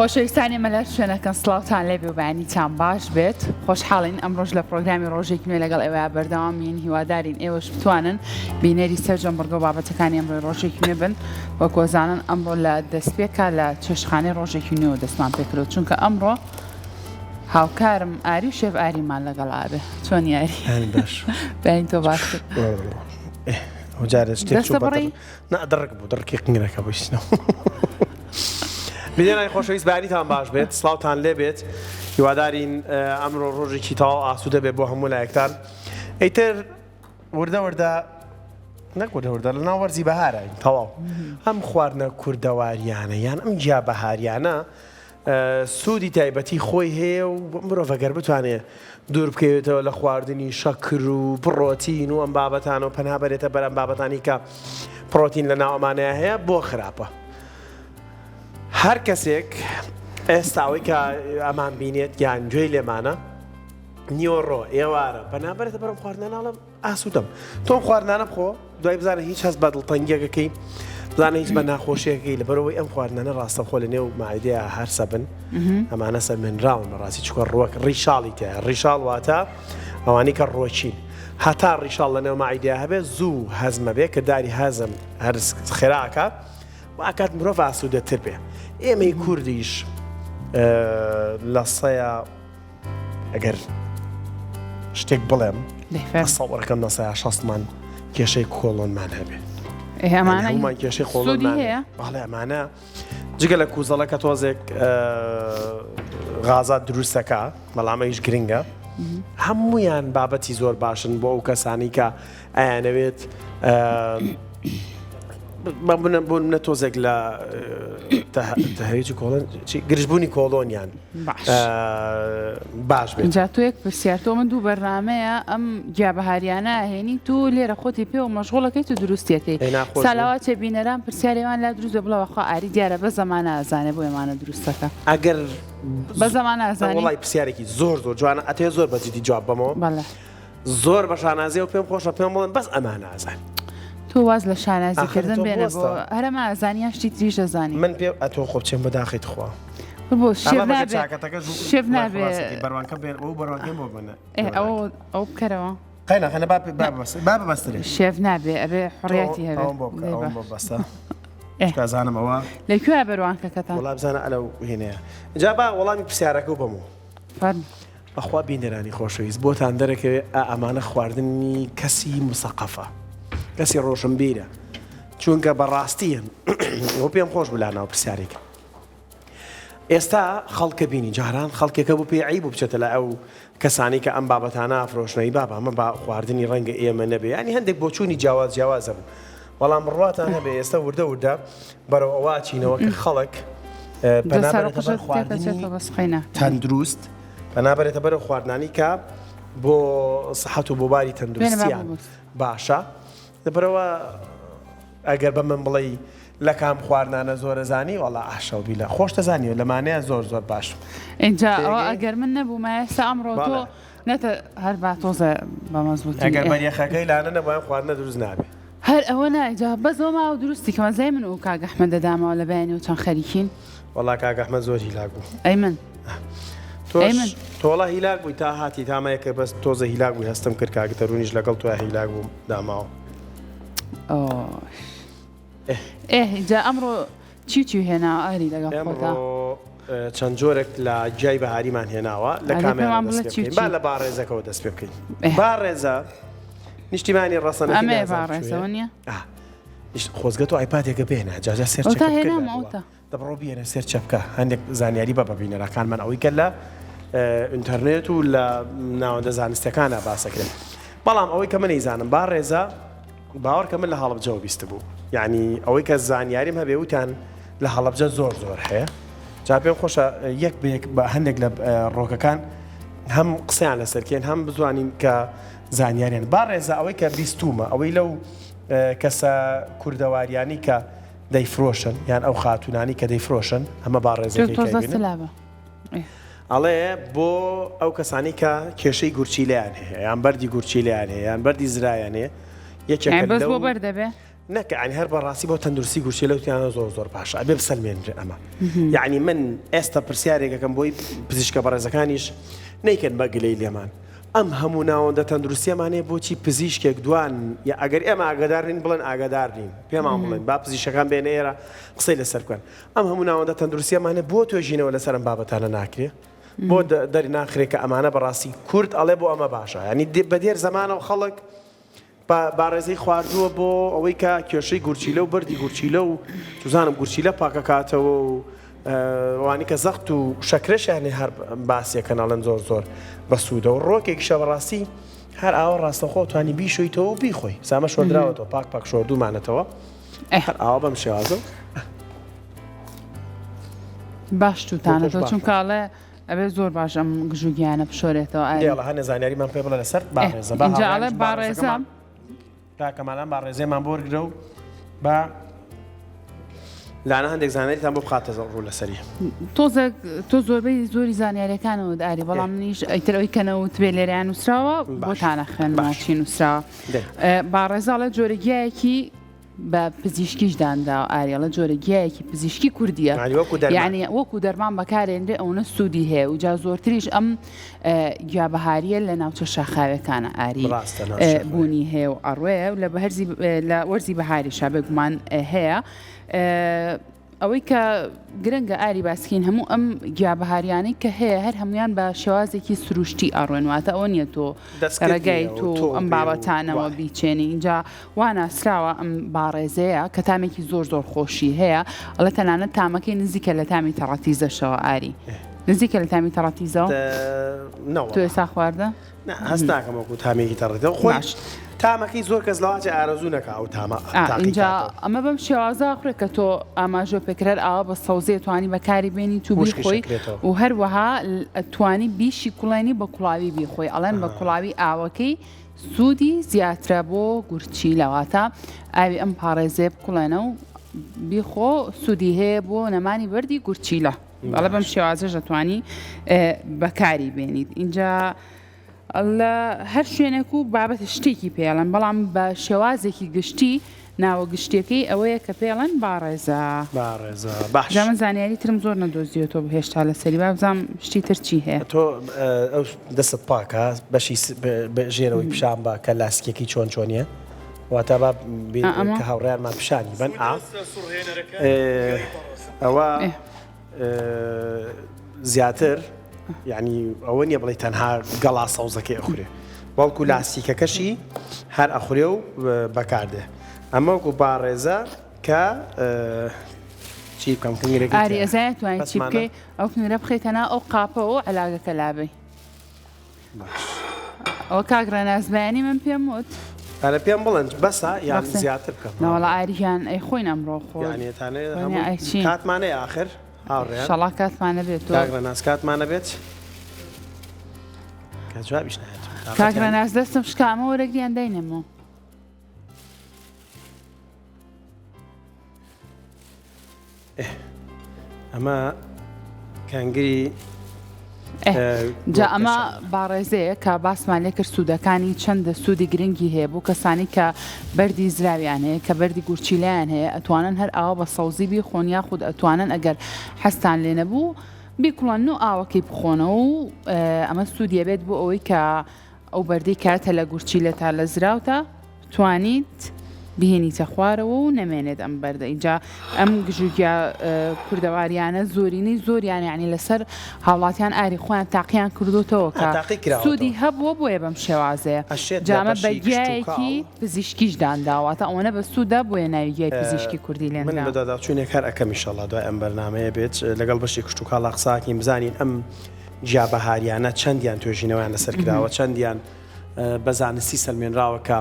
خۆشەویستانی مەلەر شوێنەکەن سڵاوتان لێبێ و بەیانیتان باش بێت خۆشحاڵین ئەمڕۆژ لە پرۆگرامی ڕۆژێکی نوێ لەگەڵ ئێوە بەردەوامین هیوادارین ئێوەش بتوانن بینەری سەرجەم بڕگە و بابەتەکانی ئەمڕۆی ڕۆژێکی نوێ بن وە کۆزانن ئەمڕۆ لە دەستپێکە لە چێشتخانەی ڕۆژێکی نوێ و دەستمان پێکرێت چونکە ئەمڕۆ هاوکارم ئاری و شێف ئاریمان لەگەڵا بێ چۆن یاری بەین تۆ باش دەستە بڕی نادڕک بوو دڕکی قنگرەکە بشتنەوە بینێنانی خۆشەویست بەیانیتان باش بێت سڵاوتان لێ بێت هیوادارین ئەمڕۆ ڕۆژێکی تەواو ئاسوودە بێت بۆ هەموو لایەکتان ئەیتر وردە نەکوردە لە ناو وەرزی بەهارە تەواو ئەم خواردنە کوردەواریانە یان ئەم جیا بەهاریانە سوودی تایبەتی خۆی هەیە و مرۆڤ ئەگەر بتوانێت دوور بکەوێتەوە لە خواردنی شەکر و پڕۆتین و ئەم بابەتان و پەنابەرێتە بەر ئەم بابەتانی کە پڕۆتین لە ناو ئەمانەیە هەیە بۆ خراپە هەر کەسێک ئێستاوەی کە ئەمان بینێت یان گوێی لێمانە نیۆڕۆ ئێوارە پەنابەرێتە بەرەم خواردناناڵم ئاسوودەم تۆم خواردنانە بخۆ دوای بزانە هیچ هەست بە دڵتەنگیەکەکەی بزانە هیچ بە ناخۆشیەکەی لەبەرەوەی ئەم خواردنانە ڕاستەخۆ لە نێو مایدەیە هەرسە بن ئەمانە سەرمێنراون ڕاستی چکۆ ڕوەک ڕیشاڵی تایە ڕیشاڵ واتە ئەوانی کە ڕۆچین هەتا ڕیشاڵ لە نێو مایدەیە هەبێ زوو هەزمە بێ کە داری هەزم هەرس خێراکە واکات مرۆڤ ئاسوودەتر بێ ئێمەی کوردیش لە سەیە ئەگەر شتێک بڵێم سەوەڕەکەم لە سەیە شەستمان کێشەی کۆڵۆنمان هەبێ هەمومان کێشەی خۆڵۆنمان بەڵێ ئەمانە جگە لە کوزەڵەکە تۆزێک غازات دروستەکە بەڵامەیش گرنگە هەمویان بابەتی زۆر باشن بۆ ئەو کەسانی کە ئەیانەوێت بۆ منە تۆزێک لە تەهەیەکی کۆڵۆن گرژبوونی کۆڵۆنیان باش بێت جا تۆ یەک پرسیار تۆ من دوو بەرنامەیە ئەم گیابەهاریانە هێنی تو لێرە خۆتی پێ و مەشغوڵەکەی تو دروستیەکەی سالاوات چێ بینەران پرسیارێوان لا دروست دە بڵەوە خۆ ئاری دیارە بە زەمانە ئازانێ بۆ ئێمانە دروستەکە ئەگەر بە زەمانە ئازانی وڵای پرسیارێکی زۆر جوانە ئەتێ زۆر بەجددی جواب بەمەوە زۆر بە شانازیە و پێم خۆشە پێم بڵێن بەس ئەمانە ئازان تۆ واز لە شانازیکردن بێنە بۆ هەرەمە ئازانیان شتی تریش دەزانی من پێ ئەتۆ خۆ بچێن بەداخیت خوا بۆ شێف نابێ بەڕوانکە بێن ئەو بەڕوانکەم بۆ بنە ئەو بکەرەوە قەینەخەنە با بەبەستێ شێف نابێ ئەبێ حڕیەتی هەبێ بەستە کازانم ئەوە لەکوێ بەروانکەکەتان وڵام بزانە ئەلەو هێنەیە جا با وەڵامی پرسیارەکە و بەموو بەخوا بینەرانی خۆشەویست بۆتان دەرەکەوێت ئەمانە خواردنی کەسی مسەقەفە کەسی ڕۆشنبیرە چونکە بەڕاستیەن ئەو پێم خۆش بلاناو پرسیارێکە ئێستا خەڵکە بینی جاران خەڵکێکە بۆ پێی عیب بچێتە لە ئەو کەسانی کە ئەم بابەتانە ئافرۆشنەی بابا ئەمە با خواردنی ڕەنگە ئێمە نەبێ ینی هەندێک بۆچوونی جیاوازە بوو بەڵام بڕواتان هەبێ ئێستا وردە بەرەو ئەوواچینەوە کە خەڵک تەندروست بەنابێتە بەرەو خواردنانی کە بۆ سەحەت و بۆ باری تەندروستیان باشە دەبەرەوە ئەگەر بە من بڵێ لە کام خواردنانە زۆرە زانی وەڵا ئاشەوبی لە خۆش دەزانیوە لەمانەیە زۆر باش اینجا ئەوە ئەگەر من نەبوومە ئێستا ئەمڕۆ تۆ نەتە هەر با تۆزە بەمەزبووتی ئەگەر بەریەخەکەی لاانە نەبوویان خواردنە دروست نابێ هەر ئەوە نایجا بەزەوە ماوە دروستی کەمە زای من و کاک ئەحمەد دەدامەوە لە بەیانی و چەند خەریکین وەڵا کاک ئەحمەد زۆر هیلاک بوو ئەی من تۆڵە هیلاک بووی تا هاتی تامایەکە بەس تۆزە هیلاک بووی هەستم کرد کاکە تەرونیش لەگەڵ تۆ هیلاک بووم داماوە جا ئەمڕۆ چی هێنا ئاری لەگەڵ خۆتا چەند جۆرێک لە جای بەهاریمان هێناوە لە کامیان با لە باڕێزەکەەوە دەست پێ بکەین باڕێزە نیشتیمانی ڕەسەنەکەڕێزەوە نیە خۆزگە تۆ ئایپاتێکە بێنە جاجا سێر دەبڕۆ بێنە سێر چەپکە هەندێک زانیاری بە ببینەرەکانمان ئەوەی کە لە ئینتەرنێت و لە ناوەندە زانستەکانە باسەکرێن بەڵام ئەوەی کە من نەیزانم باڕێزە باوەڕکە من لە هەڵەبجەوە بیست بوو یعنی ئەوەی کە زانیاریم هەبێ وتان لە هەڵەبجە زۆر هەیە جا پێم خۆشە یەک بێک بە هەندێک لە ڕۆکەکان هەم قسەیان لەسەرکێن هەم بزوانین کە زانیاریان باڕێزە ئەوەی کە بیستومە ئەوەی لەو کەسە کوردەواریانی کە دەیفرۆشن یان ئەو خاتونانی کە دەیفرۆشن ئەمە باڕێزەکە ئەڵێ بۆ ئەو کەسانی کە کێشەی گورچی لیان هەیە یان بەردی گورچی لیان هەیە یان بەردی زرایان هەیە یەکێک بەس بۆ بەردەبێ نەکە ئەنی هەر بەڕاستی بۆ تەندروستی گوشتی لەوتیانە زۆر باشە ئەبێ بسەلمێنرێ ئەمە یعنی من ئێستا پرسیارێکەکەم بۆی پزیشکە بەڕێزەکانیش نەیکەن بەگلەی لێمان ئەم هەموو ناوەندە تەندروستیەمانەیە بۆچی پزیشکێک دوان یا ئەگەر ئێمە ئاگادارین بڵێن ئاگادارین پێمان بڵێن با پزیشکەکان بێنە ئێرە قسەی لەسەر بکەن ئەم هەموو ناوەندە تەندروستیەمانە بۆ توێژینەوە لەسەر ئەم بابەتانە ناکرێ بۆ دەری ناخرێت کە ئەمانە بەڕاستی کورد ئەڵێ بۆ ئەمە باشە ینی بەدێر زەمانەوە خەڵک بارێزەی خواردووە بۆ ئەوەی کە کێشەی گورچیلە و بەردی گورچیلە و توزانم گورچیلە پاکەکاتەوە و وانی کە زەخت و شەکرەشیانێ هەر باسیەکەناڵەن زۆر بە سوودە و ڕۆکێکیشە بەڕاستی هەر ئاوە ڕاستەخۆ توانی بیشۆیتەوە و بیخۆی سامە شۆدراوەتەوە پاک شۆردوومانەتەوە هەر ئاوە بەم شێوازە باش توتانەتەوە چونکەڵێ ئەبێ زۆر باش ئەم گژوگیانە بشۆرێتەوە ئێڵە هەنێ زانیاریمان پێ بڵێ لەسەر باڕێزە اینجاڵێ باڕێزە کاکەمالان باڕێزەیەمان بۆ وەرگرە و بە لاانە هەندێک زانیاریتان بۆ بخاتە ڕوو لەسەری تۆ زۆربەی زۆری زانیاریەکانەوە داری بەڵام منیش ئەیترەوەی کەنەوت بێ لێرەیان نووسراوە بۆتانە خوێنماچی نووسراوە باڕێزاڵە جۆرەگیایەکی بە پزیشکیشداندا ئاریاڵە جۆرەگیایەکی پزیشکی کوردیە یعنی وەکو دەرمان بەکارێنرێ ئەوە سوودی هەیە و جا زۆرتریش ئەم گیابەهاریە لە ناوچە شاخاوەکانە ئاری بوونی هەیە و ئەڕوەیە و لە وەرزی بەهاریشا بێگومان هەیە ئەوەی کە گرنگە ئاری باسکین هەموو ئەم گیابەهاریانەی کە هەیە هەر هەمویان بە شێوازێکی سروشتی ئەڕوێنواتە ئەوە نییە تۆ ڕێگای تۆ ئەم بابەتانەوە بیچێنی اینجا واناسراوە ئەم باڕێزەیە کە تامێکی زۆر خۆشی هەیە ئەڵە تەنانەت تامەکەی نزیکە لە تامی تەڕەتیزەشەوە ئاری نزیکە لە تامی تەڕەتیزەوە تۆ ئێستا خواردە؟ هەست ناکەم وەکو تامێکی تەڕەتیزەوە خۆش تامەکەی زۆر کەس لەواجە ئارەزوو نەکە ئەو تامە اینجا ئەمە بەم شێوازە خوێت کە تۆ ئاماژۆ پێکرێت ئاوا بە سەوزێ توانی بەکاری بێنی تو بیخۆی و هەروەها توانی بیشی کوڵێنی بە کوڵاوی بیخۆی ئەڵێن بە کوڵاوی ئاوەکەی سوودی زیاترە بۆ گورچی لەواتە ئاوی ئەم پاڕێزێ بکوڵێنە و بیخۆ سوودی هەیە بۆ نەمانی بەردی گورچیلە ئەڵە بەم شێوازەش دەتوانی بەکاری بێنیت اینجا لە هەر شوێنێک و بابەت شتێکی پێڵەن بەڵام بە شێوازێکی گشتی ناوە گشتەکەی ئەوەیە کە پێڵەن باڕێزە باش من زانیاری ترم زۆر نەدۆزیێتەوە هێشتا لە سەری بابزانام شتی ترچی هەیە تۆ ئەو دەست پاکە بەشی ژێرەوەی پیشان بە کە لاسکێکی چۆنیە واتە با کە هاوڕێیانمان پیشانی بن ئەوە زیاتر یعنی ئەوە نییە بڵێ تەنها گەڵا سەوزەکەی ئەخورێ بەڵکو لاستیکەکەشی هەر ئەخورێ و بەکاردێ ئەمە وەکو باڕێزە کە چی بکەم کنگرێکی ئاری ئەزای توانین چی بکەی ئەو کنگرە بخەیتەنا ئەو قاپەوە عەلاگەکە لابێ ئەوە کاک ڕێنازبیانی من پێم وت هەرە پێم بڵێن بەسە یان زیاتر بکەم ناوەڵە ئاریان ئەی خۆین ئەمڕۆ خۆ کاتمانەیە آخر شەڵا کاتمانە بێت کاگڕەناز کاتمانە بێت جوابیش نهێت کاگڕەناز دەستم شکامە وەرەگریان داینەمەوە ئەمە کانگری جا ئەمە باڕێزەیە کە باسمان لێ کرد سوودەکانی چەندە سوودی گرنگی هەیە بۆ کەسانی کە بەردی زراویان هەیە کە بەردی گورچیلایان هەیە ئەتوانن هەر ئاوا بە سەوزی بیخۆن یاخود ئەتوانن ئەگەر حەستان لێ نەبوو بیکڵۆن و ئاوەکەی بخۆنەوە و ئەمە سوودیە بێت بۆ ئەوەی کە ئەو بەردەی کاتە لە گورچیلە تا لە زراوتە توانیت بهێنیتە خوارەوە و نەمێنێت ئەم بەردە اینجا ئەم گژوگیا کوردەواریانە زۆرینەی زۆریان یعنی لەسەر هاوڵاتیان ئاری خۆیان تاقییان کردوتەوە کە سوودی هەبووە بۆیە بەم شێوازەیە جامە بەگیایەکی پزیشکیش دانداواتە ئەوەنە بە سوودا بۆیە ناویگیای پزیشکی کوردی لێن من بەدادا چوونێک هەر ئەەکەم ئینشەڵڵا دوای ئەم بەرنامەیە بێت لەگەڵ بەشی کشت و کاڵا قساکیم بزانین ئەم جیابەهاریانە چەندیان توێژینەوەیان لەسەر کراوە چەندیان بەزانستی سەلمێنراوە کە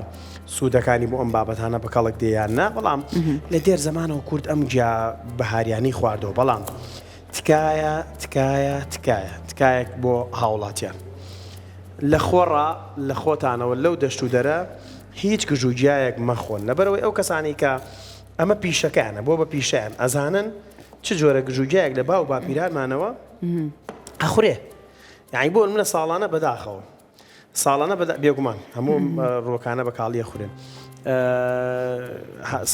سوودەکانی بۆ ئەم بابەتانە بە کەڵک دێیاننا بەڵام لە دێر زەمانەوە کورد ئەم جیا بەهاریانی خواردەوە بەڵام تکایەک بۆ هاوڵاتیان لە خۆڕا لە خۆتانەوە لەو دەشت و دەرە هیچ گژوگیایەک مەخۆن لەبەرەوەی ئەو کەسانی کە ئەمە پیشەکانە بۆ بە پیشیان ئەزانن چ جۆرە گژوگیایەک لە باو باپیرانمانەوە ئەخورێ یعنی بۆ منە ساڵانە بەداخەوە ساڵانە بێگومان هەموو ڕۆکانە بە کاڵیە خورێن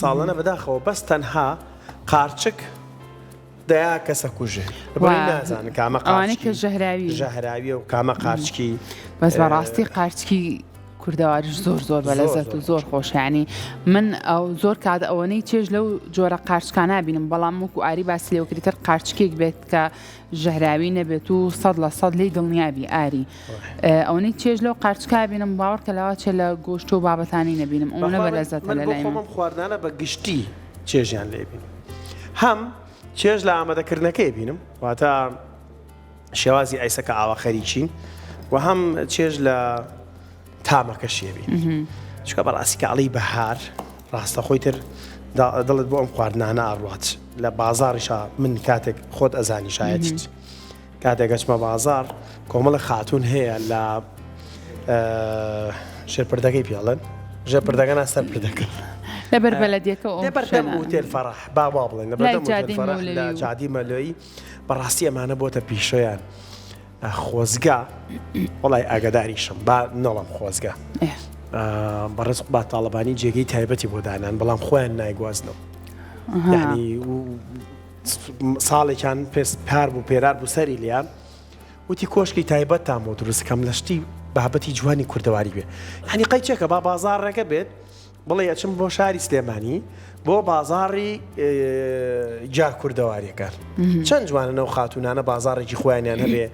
ساڵانە بەداخەوە بەس تەنها قارچک دەیا کەسە کوژێ بەڵی نازانن کامە ئەوانەی کە ژەهراویە و کامە قارچکی بەس بەڕاستی قارچکی کوردەواریش زۆر بەلەزەت و زۆر خۆشیانی من ئەو زۆر کات ئەوەنەی چێژ لەو جۆرە قارچکانە بینم بەڵام وەکو ئاری باسی لێوکریتر قارچکێک بێت کە ژەهراوی نەبێت و 100% لی دڵنیابی ئاری ئەوەی چێژ لەو قارچکا بینم باوەڕ کە لەوا چێ لە گۆشت و بابەتانی نەبینم ئەوە بەلەزەتە لە لای من خواردنانە بە گشتی چێژیان لێ بینم هەم چێژ لە ئامادەکردنەکەی بینم واتە شێوازی ئایسەکە ئاوا خەریکین و هەم چێژ لە تامەکەشیە بین چکە بەڕاستی کاڵی بەهار ڕاستە خۆی تر دڵت بۆ ئەم خواردنانە ئاڕات لە بازاڕیشا من کاتێک خۆت ئەزانی شایەت کاتێک گەچمە بازار کۆمەڵە خاتون هەیە لە ژێرپردەکەی پێڵێن ژێرپردەکەنا سەر پردەکە لەبەر بەلەدیەکە بەردەم وتێل فەرح با بڵێن لە جادی مەلۆیی بەڕاستی ئەمانە بۆتە پیشۆیان خۆزگا وڵای ئاگداریشم با نەڵم خۆزگا بەڕێز با تاالبانی جێگەی تایبەتی بۆ دانان بەڵام خۆیان نایگوازنەوە یعنی ساڵێکیان پار بوو پێرار بوو سەری لیان وتی کۆشکی تایبەت تام بۆ دروستکەم لەشتی بابەتی جوانی کوردەواری بێ ینی قەیچێکە با بازارڕێکە بێت بڵێ ئەچم بۆ شاری سلێمانی بۆ بازاڕی جا کوردەواریەکان چەند جوانە و خاتونانە بازارێکی خۆیانیان هەبێ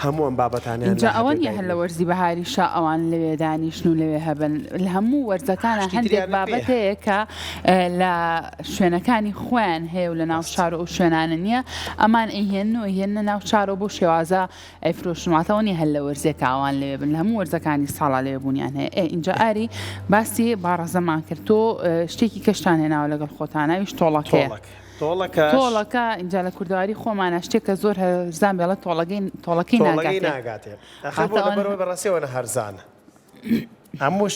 هەموو ئەم بابەتانیان اینجا ئەوەن هەر لە وەرزی بەهاری شا ئەوان لەوێ دانیشن و لەوێ هەبن لە هەموو وەرزەکانە هەندێک بابەت هەیە کە لە شوێنەکانی خۆیان هەیە و لە ناو شار و شوێنانە نییە ئەمان ئەهێن و هێنە ناو شارەوە بۆ شێوازە ئەیفرۆشماتەوەنی هەر لە وەرزێک ئاوان لەوێ بن لە هەموو وەرزەکانی ساڵا لەوێ بوونیان هەیە اینجا ئاری باسی باڕەزەمان کرد تۆ شتێکی کەشتان هێناوە لەگەڵ خۆتانەویش تۆڵەکەیە تۆڵەکە اینجا لە کوردەواری خۆمانە شتێک کە زۆر هەرزان بێڵە تۆڵەکەی ناگاتێ بەرەوەی بەڕاستیەوەنە هەرزانە هەمووش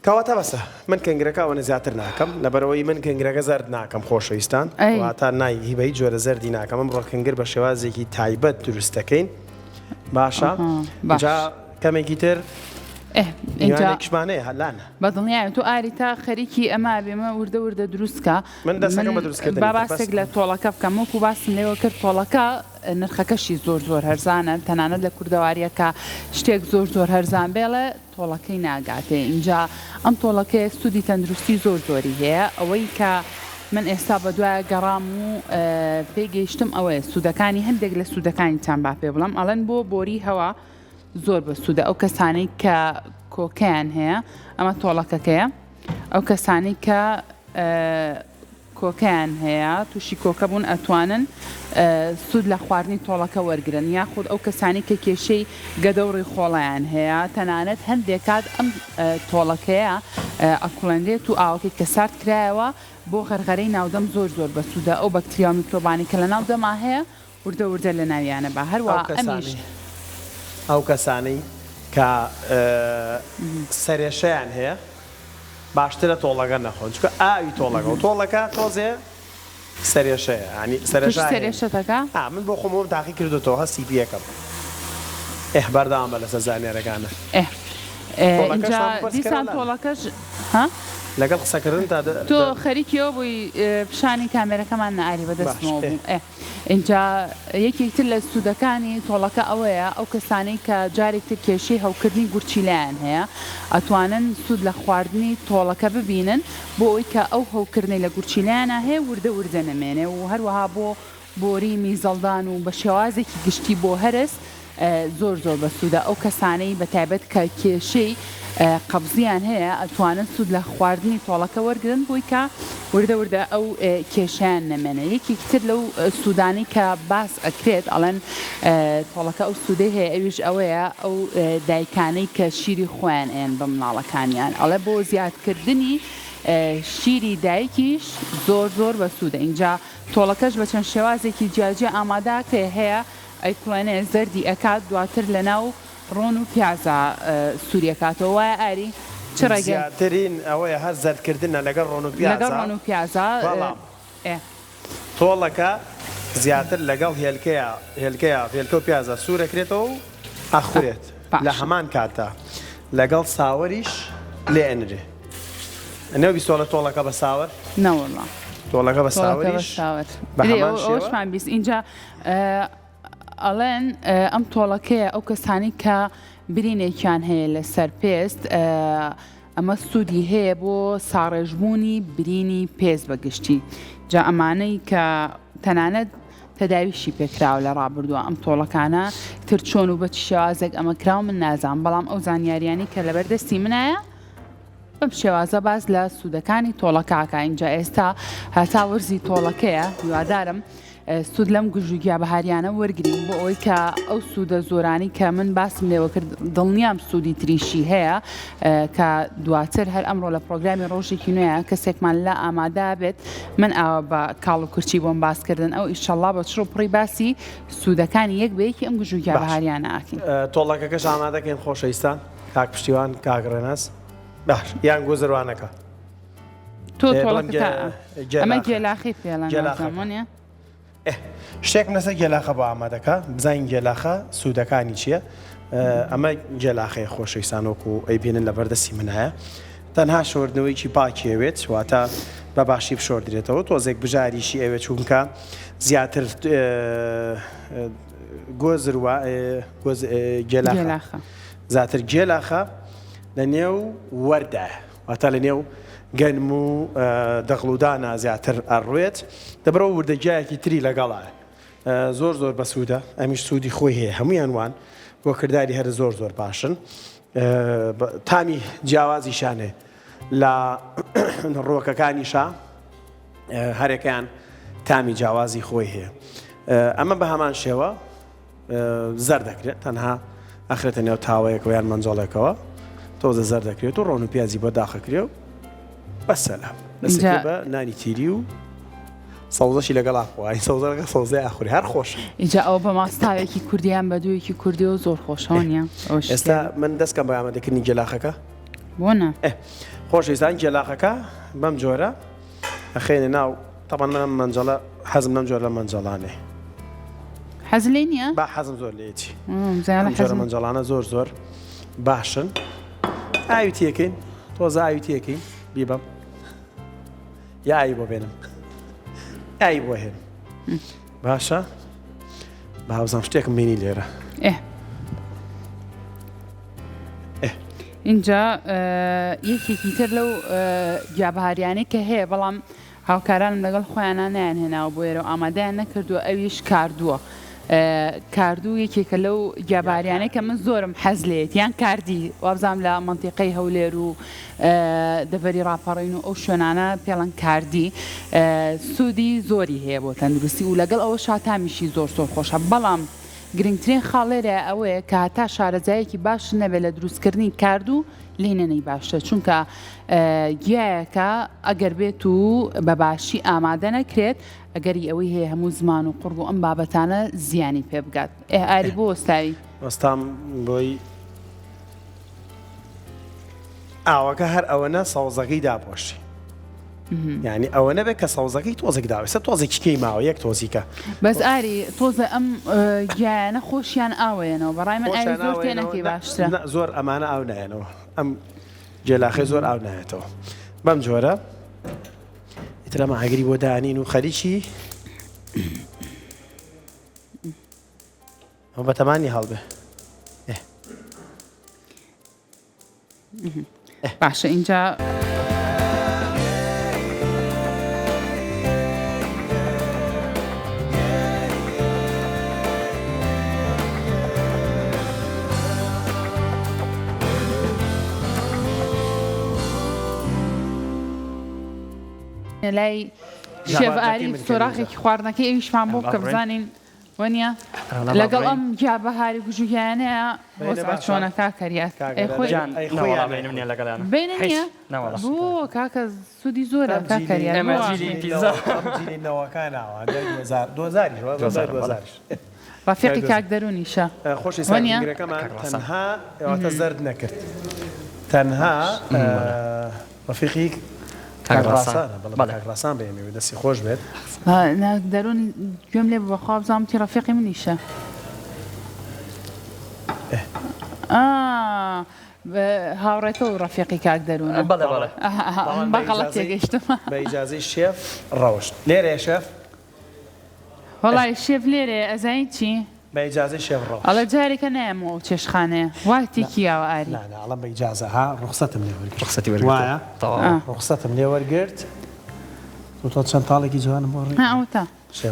کەواتە بەسە من کەنگرەکەەوەنە زیاتر ناکەم لەبەرەوەی من کەنگرەکە زەرد ناکەم خۆشەویستان واتە نای هیبەی جۆرە زەردی ناکەم ئەم ڕۆکنگر بە شێوازێکی تایبەت دروستەکەین باشە جا کەمێکی تر کشمانەیە هەلانە بەدڵنیایە تۆ ئاری تا خەریکی ئەما بێمە وردە دروستکە من دەستەکەم بە دروستکردن با باسێک لە تۆڵەکە بکەم وەکو باسم لێوە کرد تۆڵەکە نرخەکەشی زۆر هەرزانە تەنانەت لە کوردەواریەکە شتێک زۆر هەرزان بێڵێ تۆڵەکەی ناگاتێ اینجا ئەم تۆڵەکەی سوودی تەندروستی زۆری هەیە ئەوەی کە من ئێستا بە دوایە گەڕام و پێگەیشتم ئەوەیە سوودەکانی هەندێک لە سوودەکانی چەند با پێ بڵم ئەڵەن بۆ بۆری هەوا زۆر بە سوودە ئەو کەسانەی کە کۆکەیان هەیە ئەمە تۆڵەکەکەیە ئەو کەسانی کە کۆکەیان هەیە تووشی کۆکە بوون ئەتوانن سوود لە خواردنی تۆڵەکە وەرگرن یاخود ئەو کەسانی کە کێشەی گەدەوڕی خۆڵیان هەیە تەنانەت هەندێکات ئەم تۆڵەکەیە ئەکوڵندێت و ئاوەکەی کە سارد کرایەوە بۆ غەرغەرەی ناودەم زۆر بە سوودە ئەو بەکتریا و میکرۆبانی کە لە ناودەما هەیە وردە لە ناویانە بە هەروە ئەمیش ئەو کەسانەی کە سەرێشەیان هەیە باشترە تۆڵەکە نەخۆن چکە ئاوی تۆڵەکە تۆزێ سەرێشەیە ینی سەرێشەکە من بۆ خۆمەوەم تاقی کردوەوە هەستی پێەکەم بەردەوام بە لەسەر زانێرەکانە اینجا دیسان تۆڵەکەش لەگەڵ قسەکردن تا تۆ خەریکیەوە بووی پیشانی کامێرەکەمان نەئاری بەدەستمەوە بوو اینجا یەکێکتر لە سوودەکانی تۆڵەکە ئەوەیە ئەو کەسانەی کە جارێکتر کێشەی هەوکردنی گورچیلایان هەیە ئەتوانن سوود لە خواردنی تۆڵەکە ببینن بۆ ئەوی کە ئەو هەوکردنی لە گورچیلایانە هەیە وردە نەمێنێ و هەروەها بۆ بۆری میزەڵدان و بە شێوازێکی گشتی بۆ هەرس زۆر بە سوودە ئەو کەسانەی بە تایبەت کە کێشەی قەبزیان هەیە ئەتوانن سوود لە خواردنی تۆڵەکە وەرگن بۆی کە وردە ئەو کێشیان نەمێنە یەکێکتر لەو سوودانی کە باس ئەکرێت ئەڵەن تۆڵەکە ئەو سوودەی هەیە ئەویش ئەوەیە ئەو دایکانەی کە شیری خۆیان ئێن بە مناڵەکانیان ئەڵێ بۆ زیادکردنی شیری دایکیش زۆر بە سوودە اینجا تۆڵەکەش بە چەند شێوازێکی جیاجێ ئامادە کە هەیە ئەیکڵێنێ زەردی ئەکات دواتر لە ناو ڕۆن و پیازە سووریەکاتەوە وایە ئاری زیاترین ئەوەیە هەر زەردکردنە لەگەڵ ڕۆن و پیازە تۆڵەکە زیاتر لەگەڵ هێلکە و پیازە سوورەکرێتەوە و ئەخورێت لە هەمان کاتە لەگەڵ ساوەریش لێ ئەنرێ ئەنێ بیستۆڵە تۆڵەکە بە ساوەر نەوەڵڵا تۆڵەکە بە تۆڵەکە ساوەریش بەساوەر بە هەمان شێوە ئەوشمان بیست اینجا ئەڵێن ئەم تۆڵەکەیە ئەو کەسانی کە برینێکیان هەیە لەسەر پێست ئەمە سوودی هەیە بۆ ساڕێژبوونی برینی پێست بەگشتی جا ئەمانەی کە تەنانەت تەداویشی پێکراوە لە ڕابردووە ئەم تۆڵەکانە تر چۆن و بەچ شێوازێک ئەمە کراو من نازان بەڵام ئەو زانیاریانی کە لەبەردەستی منایە بەم شێوازە باز لە سوودەکانی تۆڵەکاکە اینجا ئێستا هەتا وەرزی تۆڵەکەیە هیوادارم سوود لەم گژوگیا بەهاریانە وەرگین بۆ ئەوەی کە ئەو سوودە زۆرانی کە من باسم لێوە کرد دڵنیام سوودی تریشی هەیە کە دواتر هەر ئەمڕۆ لە پرۆگرامی ڕۆژێکی نوێیە کەسێکمان لە ئامادا بێت من ئەوە بە کاڵ و کورچی بۆم باسکردن ئەو ئیشەڵا بە چڕ و پڕی باسی سوودەکانی یەک بەیەکی ئەم گژوگیا بەهاریانە ئاکەین تۆڵەکەکەش ئامادەکەین خۆشەویستان کاک پشتیوان کاگڕێنەس باش یان گۆزەروانەکە تۆ تۆڵەکە ئەمە گێلاخی پێڵەن زەمانە شتێک لەسەر گێلاخە بۆ ئامادەکە بزانین گێلاخە سوودەکانی چییە ئەمە گێلاخەیە خۆشەویستان وەکو ئەی بینن لە بەردەستی منایە تەنها شۆردنەوەیکی پاکیەوێت واتە بە باشی بشۆردرێتەوە تۆزێک بژاریشی ئەوێت چونکە زیاتر گێلاخە زیاتر گێلاخە لە نێو وەردە واتە لە نێو گەنم و دەغڵودانە زیاتر ئەڕوێت دەبرەوە وردەگیایەکی تری لەگەڵە زۆر زۆر بە سوودە ئەمیش سوودی خۆی هەیە هەمویان وان بۆ کردداری هەر زۆر زۆر باشن تامی جیاوازیشانێ لە ڕۆکەکانیشا هەرێکیان تامی جیاوازی خۆی هەیە ئەمە بە هەمان شێوە زەر دەکرێت تەنها ئەخرێتە نێو تاوەیەکەوە یان مەنجۆڵێکەوە تۆزە زەر دەکرێت و ڕۆن و پیازی بۆ داخەکرێ و بەسەلام لەسەکە بە نانی تیری و سەوزەشی لەگەڵ ئاخوای سەوزەکە سەوزای ئاخوری هەر خۆش ئیجا ئەو بە ماستاوێکی کوردیان بە دوویەکی کوردی و زۆر خۆشەوەنیە ئێستا من دەستکەم بە ئامادەکردنی گێلاخەکە بۆنە خۆشەویستان گێلاخەکە بەم جۆرە ئەخێنێ ناو تەمان منم مەنجەڵە حەزم لەم جۆرە لە مەنجەڵانێ حەز لێ نییە با حەزم زۆر لێتی جۆرە مەنجەڵانە زۆر زۆر باشن ئاویتیەکەین تۆزە ئاویتیەکەین بیبم یا ئای بۆ بێنم ئای بۆ هێن باشە بە هاوزان شتێکم بینی لێرە اینجا یەکێکی تر لەو گیابهاریانەی کە هەیە بەڵام هاوکارانم لەگەڵ خۆیانە نیان هێناوە بۆ ئێرە ئامادەیان نەکردووە ئەویش کاردووە کاردوو یەکێکە لەو گیاباریانەی کە من زۆرم حەز لێت یان کاردی وابزانام لە منتیقەی هەولێر و دەبەری ڕاپەڕین و ئەو شوێنانە پێڵەن کاردی سوودی زۆری هەیە بۆ تەندروستی و لەگەڵ ئەوە شاتامیشی زۆر زۆر خۆشە بەڵام گرنگترین خاڵێرە ئەوەیە کە هەتا شارەزایەکی باش نەبێت لە دروستکردنی کاردوو لێنەنەی باشتە چونکە گیایەکە ئەگەر بێت و بەباشی ئامادە نەکرێت ئەگەری ئەوەی هەیە هەموو زمان و قڕب و ئەم بابەتانە زیانی پێ بگات ئاری بۆ وەستاوی وەستام بۆی ئاوەکە هەر ئەوەنە سەوزەکەی داپۆشی یعنی ئەوە نەبێت کە سەوزەکەی تۆزێک داوێسە تۆزێکی کەی ماوە یەک تۆزیکە بەس ئاری تۆزە ئەم گیانە خۆشیان ئاوێنەوە بەڕای من ئاری زۆر تێنەکەی باشترە زۆر ئەمانە ئاو نایەنەوە ئەم جێلاخی زۆر ئاو نایێتەوە بەم جۆرە ئیترەمە ئاگری بۆ دانین و خەریکی ئەو بەتەمانی هەڵبێ باشە اینجا لای شێڤاری سۆراخێکی خواردنەکەی ئەویشمان بۆ بکە بزانین وەنیە لەگەڵ ئەم گیابەهاری گوژوگیانەیە وەسعەت چۆنەکە کەریات بینە نییە بۆ کاکە سوودی زۆرە کاکەریات ڕافیقی کاک دەرونیشە خۆشیەکەمان تەنها ئەواتە زەرد نەکرد تەنها ڕافیقی کاکڕاسان بێمێ دەستی خۆش بێت دەرون گوێم لێ بەخوا بزانم ڕەفیقی منیشە هاوڕێتە و ڕەفیقی کاک دەروونە بەڵێ بەڵێ بەغەڵەت تێگەیشتم بە ئیجازەی شێف ڕەوشت لێرە شێف وەڵی شێف لێرێ ئەزای چی؟ بە ئیجازەی شێف ڕەوشت ئەڵە جارێکە نایەمەوە چێشخانەیە وای تێکیاوە ئاری ئەڵم بە ئیجازە ها ڕخسەتم لێ وەرگرت ڕخسەتی وایە وەرگرت ڕخسەتم لێ وەرگرت تۆ چەند تاڵێکی جوانم بۆ ڕێ ئەوتا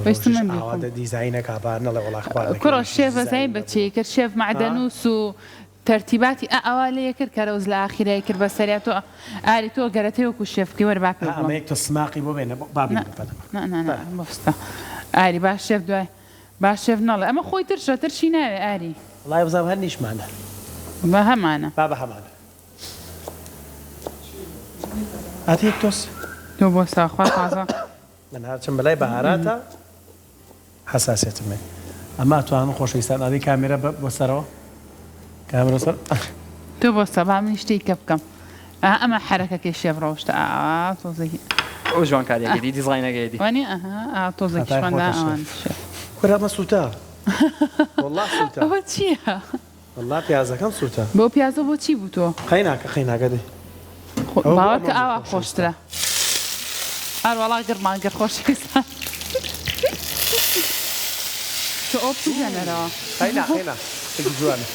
ویستم من ئاوادە دیزاینە کابان نەڵێ وڵا خوارد کوڕە شێف ئەزای بەچێ کرد شێف معدەنووس و تەرتیباتی ئەوا لێ کرد کە ڕۆز لە ئاخیرای کرد بە سەریا تۆ ئاری تۆ گەرەتەی وەکو شێفکی وەربا پێ ئەمە یەک تۆ سماقی بۆ بێنە بابی بۆستا ئاری باش شێف دوای باش شێف نەڵێ ئەمە خۆی ترشە ترشی ناوێ ئاری وڵای بزانم هەر نیشمانە بە هەمانە با بە هەمانە ئاتی یەک تۆس تۆ بۆستا خوا تازە من هەرچەند بەلای بەهاراتە حساسیتم هەیە ئەما توانم خۆشەویستان ئادەی کامێرە بۆ سەرەوە کامێرە سەر تۆ بۆستا با من شتێک کە بکەم ئەمە حرەکەکەی شێف ڕۆشتە تۆزێکی ئەو جوان کارێکی دیزاینەکەیدی وانی تۆزێکی شواندا ئەوان وەرە ئەمە سووتە وەڵڵا سووتە ئەوە چییە؟ وەڵڵا پیازەکەم سووتە بۆ پیازە بۆ چی بوو تۆ؟ خەیناکە دێ باوە کە ئاوا خۆشترە هەروەڵا گەڕمانگەر خۆشویستان تۆ ئەو بزانەرەوە خەینا جوانە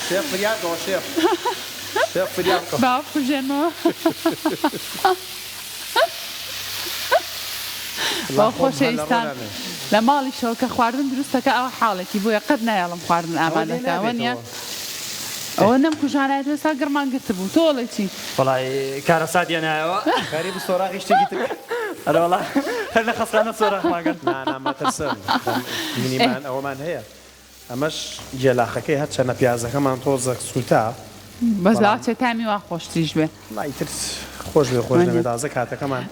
شێف فریادەوە شێف فریاد بکە باو بژێنەوە باو خۆشەویستان لە ماڵی شەوە کە خواردن دروستەکە ئەوە حاڵێکی بۆیە قەت نایەڵم خواردن ئامادەکەوە نیە ئەوە نەم کوژانایەت وێستا گەڕمان گرت بوو تۆڵێ چی؟ وڵای کارە سادیە نایەوە کاری بە سۆراقی شتێکی تر ئەرە وڵا هەر لە خەسرانە سۆراخماگەن نامەتەسم منیمان ئەوەمان هەیە ئەمەش جێلاخەکەی هەر چەنە پیازەکەمان تۆزە سووتا بەس لاچێ تامی وا خۆشتیش بێ لایتر خۆش بێ خۆش نەبێت تازە کاتەکەمان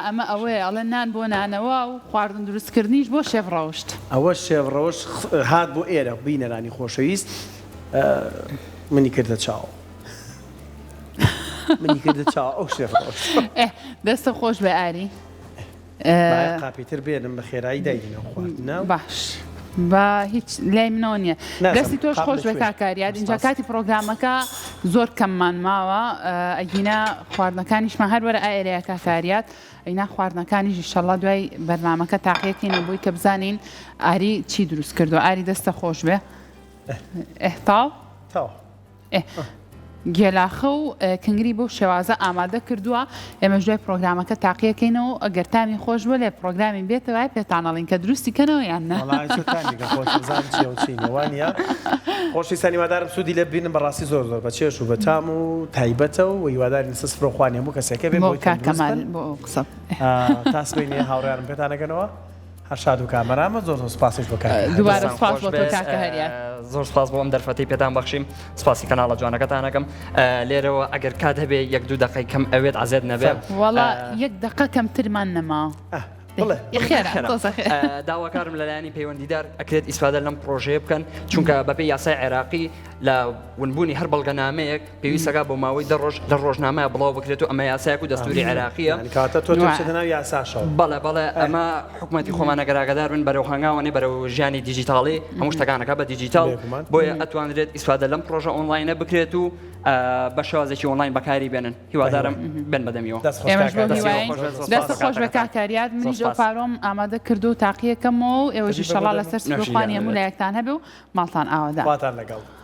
ئەمە ئەوەیە ئەڵێ نان بۆ نانەوە و خواردن دروستکردنیش بۆ شێف ڕەوشت ئەوە شێف ڕەوش هات بۆ ئێرە بینەرانی خۆشەویست منی کردە چاو منی کردە چاو ئەو شێف ڕەوشت دەستە خۆش بە ئاری قاپیتر بێنم بە خێرایی دایدینەوە خواردنەوە باش بە هیچ لای منەوە نییە دەستی تۆش خۆش بە کاکاریات اینجا کاتی پرۆگرامەکە زۆر کەممان ماوە ئەگینا خواردنەکانیشمان هەر وەرە ئایرەیە کاکاریات ئەینا خواردنەکانیش ئینشەڵڵا دوای بەرنامەکە تاقیەکەینە بۆی کە بزانین ئاری چی دروست کردو ئاری دەستە خۆش بێ ئێتاڵ گێلاخە و کنگری بۆ شێوازە ئامادە کردووە ئێمەش دوای پرۆگرامەکە تاقیەکەینەوە ئەگەر تامی خۆش بۆ لێ پرۆگرامی بێتەوە پێتانەڵین کە دروستی کەنەوە یان نە خۆشی هیوادارم سوودی لێ بینم بەڕاستی زۆر زۆر بە چێش و بە تام و تایبەتە و هیواداری سس فرۆخوانی هەموو کەسێکە بێ بۆ کاکەمال بۆ قسە تاسبینێ هاوڕیارم پێتانەکەنەوە هەرشاد و کامەرامە زۆر سپاسش بۆ دووبارە سپاس بۆ تۆ کاکە هەریار زۆر سپاس بۆ ئەم دەرفەتی پێتان بەخشیم سپاسی کەناڵە جوانەکەتانەکەم لێرەوە ئەگەر کات هەبێ یەک دوو دقەی کەم ئەوێت عەزێت نەبێت وەڵا یەک دقە کەمترمان نەما داواکارم لەلایەنی پەیوەندیدار ئەکرێت ئیسفادە لەم پرۆژەیە بکەن چونکە بەپێی یاسای عێراقی لە ونبوونی هەر بەڵگەنامەیەک پێویستەکە بۆ ماوەی لە ڕۆژنامەیە بڵاو بکرێت و ئەمە یاسایەک و دەستوری عێراقیە بەڵێ بەڵێ ئەمە حکوومەتی خۆمانەگەراگەدار بن بەرەو هەنگاوانێ بەرەو ژیانی دیجیتاڵی هەموو شتەکانەکە بە دیجیتال بۆیە ئەتوانرێت ئیسفادە لەم پرۆژە ئۆنلاینە بکرێت و بە شێوازێکی ئۆنلاین بەکاری بێنن هیوادارم بن بەدەمیەوە دەستە خۆش بە کاکاریات منیش ئەو پارۆم ئامادە کردو و تاقیەکەمەوە و ئێوەژی شەڵا لەسەر سیرۆخوانی هەموو لایەکتان هەبێ و ماڵتان ئاوادار واتان لەگەڵ